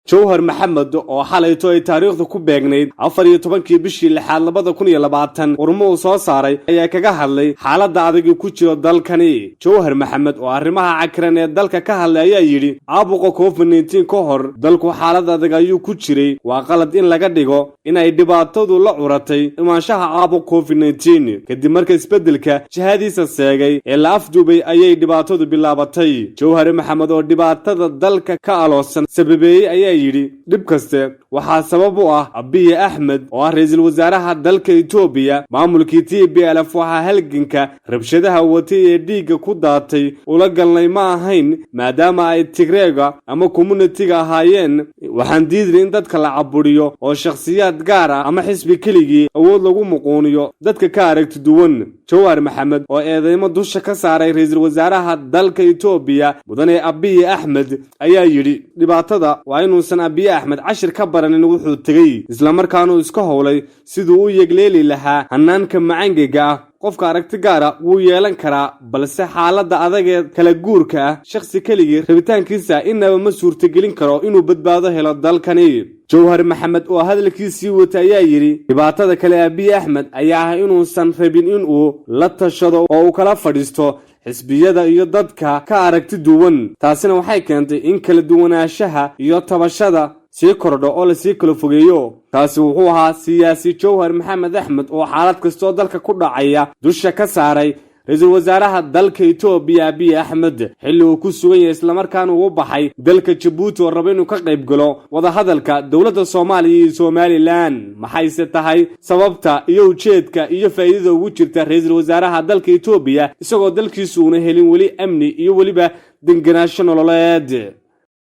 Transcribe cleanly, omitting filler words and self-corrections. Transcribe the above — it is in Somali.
Jawhar Maxamed oo xalayto ay taariikhdu ku beegnayd 14 bishii 6 2020 urmo soo saaray ayaa kaga hadlay xaaladda adag ku jiro dalkani. Jawhar Maxamed oo arrimaha cakran ee dalka ka hadlay ayaa yiri caabuqa COVID-19 ka hor dalku xaalad adag ayuu ku jiray, waa qalad in laga dhigo inay dhibaatadu la curatay imaanshaha caabuqa COVID-19 kadib markii isbedelka jihadiisa seegay ee la afduubay ayay dhibaatadu bilaabatay. Jawhar Maxamed oo dhibaatada dalka ka aloosan sababeeyay ayaa yiri dib kaste waxa sabab u ah Abiye Ahmed oo ah Raysalwasaraha dalka Itoobiya. Maamulkii TPLF waxa halganka rabshadaha watay ee dhiiga ku daatay ula galnay ma ahayn maadaama ay Tigreega ama community-ga ahaayeen. Waxaan diiday in dadka la caburiyo oo shakhsiyaad gaar ah ama xisbi keligii awood lagu muquuniyo dadka ka aragti duwan. Jawhar Maxamed oo eedeymo dusha ka saaray Raysalwasaraha dalka Itoobiya mudane Abiye Ahmed ayaa yiri dhibaatada waa inuu Abiye Ahmed cashir ka baranin wuxuu tagay isla markaana iska howlay sidoo uu yegleeli lahaa hanaanka macaangiga ah. qofka aragti gaar ah wuu yeelan karaa, balse xaaladda adag ee kala guurka ah shakhsi keligii rabitaankiisa inaba ma suurtagelin karo inuu badbaado helo dalkani. Jawhar Maxamed oo hadalkiisii wata ayaa yiri dhibaatada kale Abiye Ahmed ayaa ah inuusan rabin inuu la tashado oo uu kala fadhiisto xisbiyada iyo dadka ka aragti duwan. taasina waxay keentay in kala duwanaanshaha iyo tabashada sii kordho oo la sii kala fogeeyo. taasi wuxuu ahaa siyaasi Jawhar Maxamed Ahmed oo xaalad kastoo dalka ku dhacaya dusha ka saaray Raysalwasaraha dalka Itoobiya Abiye Ahmed xilli uu ku sugan yahay isla markaana uu baxay dalka Djibouti oo raba inuu ka qayb galo wada hadalka dawladda Soomaaliya iyo Somaliland. maxayse tahay sababta iyo ujeedka iyo faa'iidada ugu jirta Raysalwasaraha dalka Itoobiya isagoo dalkiisu una helin wali amni iyo waliba degenaansho nololeed?